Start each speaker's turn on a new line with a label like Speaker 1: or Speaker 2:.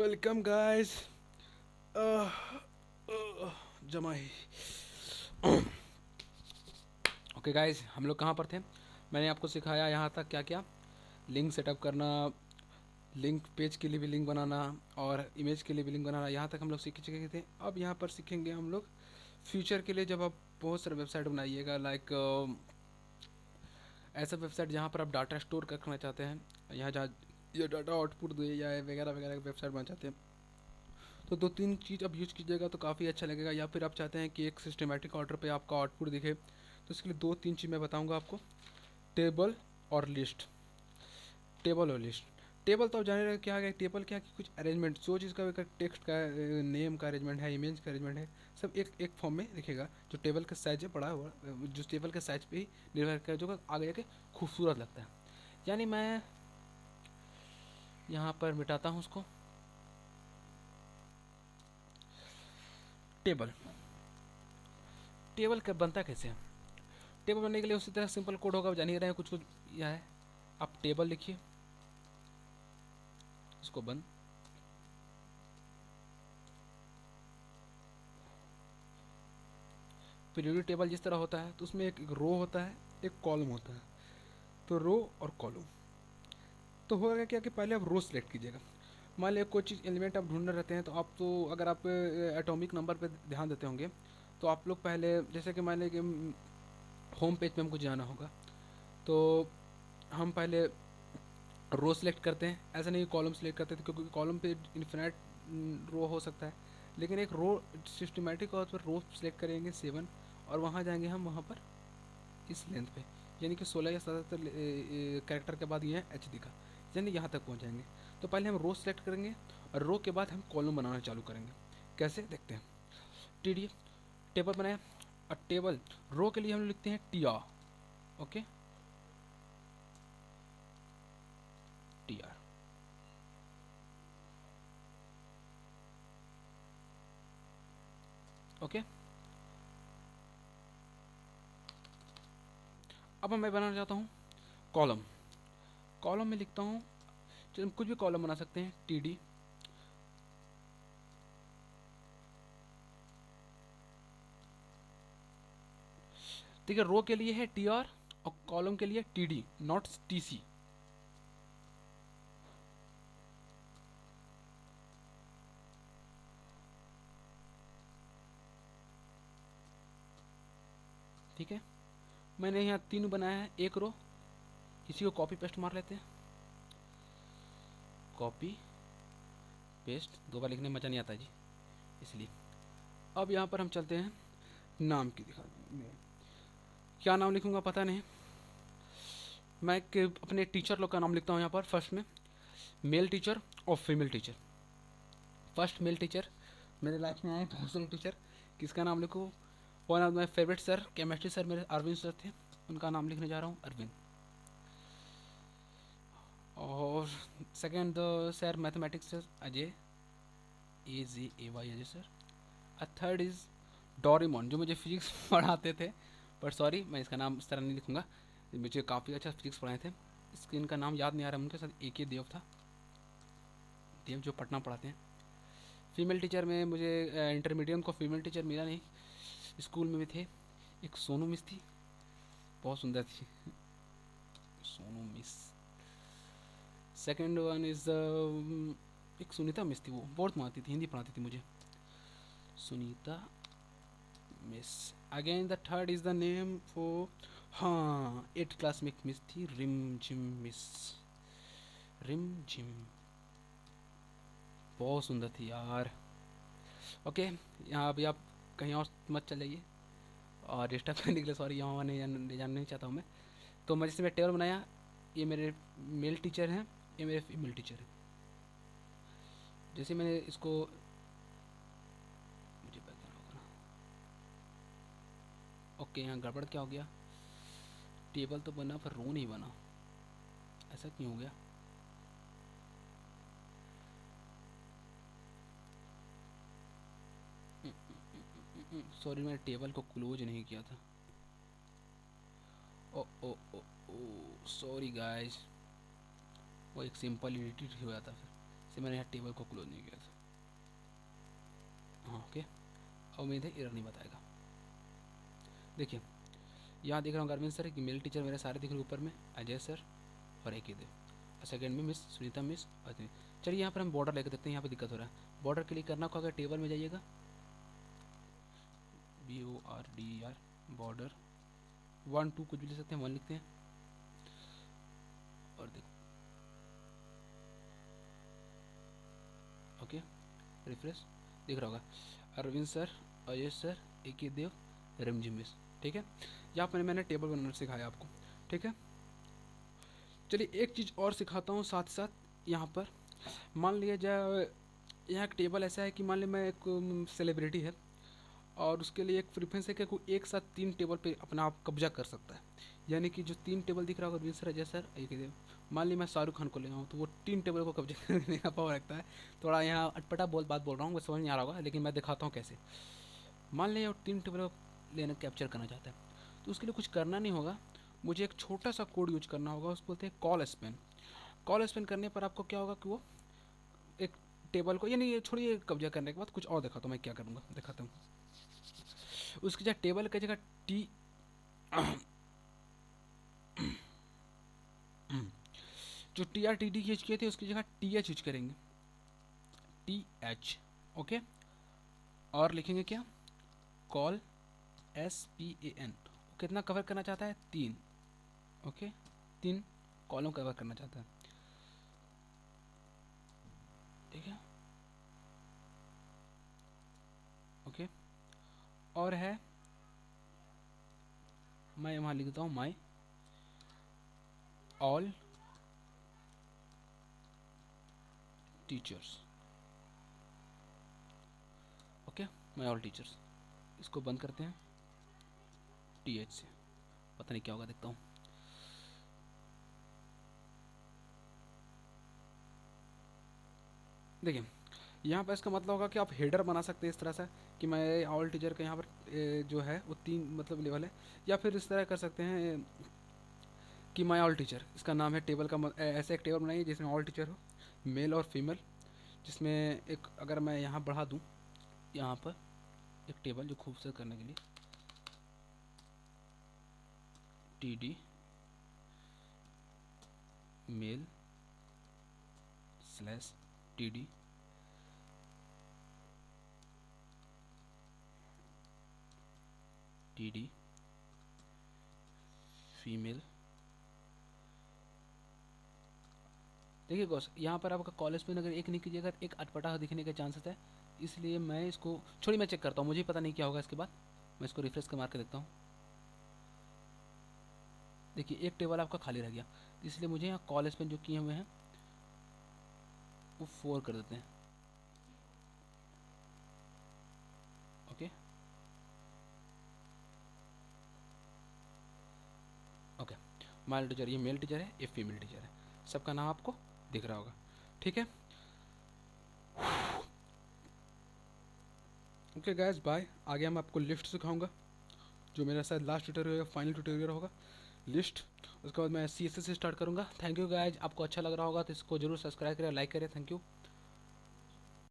Speaker 1: Welcome guys. जमाई। Okay guys, हम लोग कहाँ पर थे? मैंने आपको सिखाया यहाँ तक क्या क्या। लिंक सेटअप करना, लिंक पेज के लिए भी लिंक बनाना और इमेज के लिए भी लिंक बनाना, यहाँ तक हम लोग सीख चुके थे। अब यहाँ पर सीखेंगे हम लोग फ्यूचर के लिए। जब आप बहुत सारे वेबसाइट बनाइएगा, लाइक ऐसा वेबसाइट जहाँ पर आप डाटा स्टोर करना चाहते हैं, यहाँ जहाँ ये डाटा आउटपुट दे या वगैरह वगैरह वेबसाइट बनाना चाहते हैं, तो दो तीन चीज़ आप यूज़ कीजिएगा तो काफ़ी अच्छा लगेगा। या फिर आप चाहते हैं कि एक सिस्टमेटिक ऑर्डर पे आपका आउटपुट दिखे, तो इसके लिए दो तीन चीज़ मैं बताऊंगा आपको। टेबल और लिस्ट। टेबल और लिस्ट। टेबल तो आप जान रहे हैं क्या है। टेबल क्या है कि कुछ अरेंजमेंट, जो चीज़ का टेक्स्ट का, नेम का अरेंजमेंट है, इमेज का अरेंजमेंट है, सब एक एक फॉर्म में दिखेगा। जो टेबल का साइज है बड़ा हुआ, जो टेबल के साइज पे ही निर्भर कर, जो आगे जाके खूबसूरत लगता है। यानी मैं यहाँ पर मिटाता हूँ उसको। टेबल। टेबल बनता कैसे है? टेबल बनने के लिए उसी तरह सिंपल कोड होगा, जान ही रहे हैं कुछ कुछ। यह है, आप टेबल लिखिए, इसको बंद। पीरियोडिक टेबल जिस तरह होता है, तो उसमें एक रो होता है, एक कॉलम होता है। तो रो और कॉलम, तो होगा क्या कि पहले आप रो सेलेक्ट कीजिएगा। मान लिया कोई चीज़ एलिमेंट आप ढूंढने रहते हैं, तो आप, तो अगर आप एटॉमिक नंबर पे ध्यान देते होंगे, तो आप लोग पहले, जैसे कि मान लिया कि होम पेज पे हमको जाना होगा, तो हम पहले रो सेलेक्ट करते हैं। ऐसा नहीं कॉलम सेलेक्ट करते थे, क्योंकि कॉलम पे इन्फिनाइट रो हो सकता है। लेकिन एक रो सिस्टमेटिक और पर रो सेलेक्ट करेंगे 7, और वहाँ जाएंगे हम वहाँ पर इस लेंथ पे, यानी कि 16 या 77 कैरेक्टर के बाद ये है एच डी का, यानी यहाँ तक पहुँच जाएंगे। तो पहले हम रो सेलेक्ट करेंगे, और रो के बाद हम कॉलम बनाना चालू करेंगे। कैसे देखते हैं। टी डी, टेबल बनाया। और टेबल रो के लिए हम लिखते हैं T R. Okay, T R. Okay, अब मैं बनाना चाहता हूँ कॉलम। कॉलम में लिखता हूँ, चलो हम कुछ भी कॉलम बना सकते हैं। टी डी, ठीक है। रो के लिए है टी आर, और कॉलम के लिए T D, not T C. ठीक है, मैंने यहाँ तीन बनाया है, एक रो। इसी को कॉपी पेस्ट मार लेते हैं। कॉपी पेस्ट, दो बार लिखने में मज़ा नहीं आता जी, इसलिए। अब यहाँ पर हम चलते हैं नाम की दिखा। क्या नाम लिखूँगा पता नहीं। मैं एक अपने टीचर लोग का नाम लिखता हूँ यहाँ पर फर्स्ट में, मेल टीचर और female teacher. First male teacher, मेरे लाइफ में आए दूसरे टीचर, किसका नाम लिखूँ? One of my favourite sir, chemistry sir मेरे अरविंद सर थे, उनका नाम लिखने जा रहा हूँ अरविंद। और second sir mathematics sir Ajay, A G A Y Ajay sir. और थर्ड इज़ डोरेमोन, जो मुझे फिजिक्स पढ़ाते थे। पर सॉरी, मैं इसका नाम इस तरह नहीं लिखूँगा, मुझे काफ़ी अच्छा फिजिक्स पढ़ाए थे। इसके इनका नाम याद नहीं आ रहा, उनके साथ एक ही देव था, देव जो पटना पढ़ाते हैं। फीमेल टीचर में मुझे इंटरमीडिएट को फीमेल टीचर मिला नहीं, स्कूल में भी थे। एक सोनू मिस थी, बहुत सुंदर थी, Sonu miss. Second one is एक सुनीता मिस थी, वो बहुत मारती थी, हिंदी पढ़ाती थी मुझे, Sunita miss. Again the third is the name for, हाँ, 8th क्लास में एक मिस थी, Rimjhim miss, Rimjhim, बहुत सुंदर थी यार। ओके, यहाँ अभी आप कहीं और मत चल जाइए, और डिस्टर्ब करने के लिए सॉरी, यहाँ नहीं जानना नहीं चाहता हूँ मैं। तो मैं जैसे मैं टेबल बनाया, ये मेरे मेल टीचर हैं, ये मेरे फीमेल टीचर हैं। जैसे मैंने इसको, मुझे बताना होगा ना। ओके, यहाँ गड़बड़ क्या हो गया? टेबल तो बना पर रो नहीं बना, ऐसा क्यों हो गया? सॉरी, मैंने टेबल को क्लोज नहीं किया था। ओ ओ ओ ओ, सॉरी गाइस, वो एक सिंपल एडिट हो जाता फिर। से मैंने यहाँ टेबल को क्लोज नहीं किया था। हाँ ओके, उम्मीद है एरर नहीं बताएगा। देखिए यहाँ देख रहा हूँ अरविंद सर कि मेल टीचर मेरे सारे दिख रहे ऊपर में, अजय सर और एक ही दे, और सेकेंड में मिस सुनीता मिस और चलिए यहाँ पर हम बॉर्डर लेकर देखते हैं। यहाँ पे दिक्कत हो रहा है। बॉर्डर क्लिक करना को अगर टेबल में जाइएगा, BORDER बॉर्डर 1 2 कुछ भी ले सकते हैं, 1 लिखते हैं और देखो ओके रिफ्रेश दिख रहा होगा, अरविंद सर, अजय सर, एक ही देव, रमजी मिस। ठीक है, यहाँ पर मैंने टेबल बनाना सिखाया आपको। ठीक है, चलिए एक चीज़ और सिखाता हूँ साथ साथ। यहाँ पर मान लिया जाए यहाँ एक टेबल ऐसा है कि मान लिया मैं एक सेलिब्रिटी है और उसके लिए एक प्रेफरेंस है कि कोई एक साथ 3 टेबल पे अपना आप कब्जा कर सकता है। यानी कि जो 3 टेबल दिख रहा होगा अरविंद सर, अजय सर, एक देव, मान ली मैं शाहरुख खान को ले आऊँ तो वो 3 टेबल को कब्जा करने का पावर रखता है। थोड़ा यहाँ अटपटा बात बोल रहा हूँ, वो समझ नहीं आ रहा होगा, लेकिन मैं दिखाता हूँ कैसे। मान लिया 3 टेबल को लेना कैप्चर करना चाहता है तो उसके लिए कुछ करना नहीं होगा, मुझे एक छोटा सा कोड यूज करना होगा, उसको बोलते हैं कॉल स्पेन। कॉल स्पेन करने पर आपको क्या होगा कि वो एक टेबल को, यानी ये छोड़िए कब्जा करने के बाद कुछ और दिखाता हूँ मैं क्या करूँगा, दिखाता हूँ। उसकी जगह टेबल की जगह टी जो TRTD यूज किए थे उसकी जगह TH यूज करेंगे, TH ओके। और लिखेंगे क्या, कॉल SPAN। कितना कवर करना चाहता है, 3 ओके, 3 कॉलम कवर करना चाहता है। ठीक है ओके, और है मैं वहाँ लिख देता हूँ my all teachers okay, my all teachers. इसको बंद करते हैं TH से, पता नहीं क्या होगा, देखता हूँ। देखिए यहाँ पर इसका मतलब होगा कि आप हेडर बना सकते हैं इस तरह से कि मैं ऑल टीचर का यहाँ पर जो है वो 3 मतलब लेवल है, या फिर इस तरह कर सकते हैं कि माई ऑल टीचर इसका नाम है, टेबल का ऐसे एक टेबल बनाइए जिसमें ऑल टीचर हो, मेल और फीमेल, जिसमें एक अगर मैं यहाँ बढ़ा दूँ यहाँ पर एक टेबल जो खूबसूरत करने के लिए TD male /TD TD female. देखिए बॉस यहाँ पर आपका कॉलेज में अगर एक नहीं कीजिएगा एक अटपटा दिखने के चांसेस है, इसलिए मैं इसको छोड़ी मैं चेक करता हूँ, मुझे पता नहीं क्या होगा इसके बाद। मैं इसको रिफ्रेश कर मार के देखता हूँ। देखिए एक टेबल आपका खाली रह गया, इसलिए मुझे यहाँ कॉलेज में जो किए हुए हैं वो 4 कर देते हैं ओके ओके। मेल टीचर, ये मेल टीचर है, ये फीमेल टीचर है, सबका नाम आपको दिख रहा होगा। ठीक है ओके गाइस बाय। आगे मैं आपको लिस्ट सिखाऊंगा जो मेरा शायद लास्ट ट्यूटोरियल या फाइनल ट्यूटोरियल होगा, लिस्ट। उसके बाद मैं CSS से स्टार्ट करूंगा। थैंक यू गाइस, आपको अच्छा लग रहा होगा तो इसको जरूर सब्सक्राइब करें, लाइक करें। Thank you.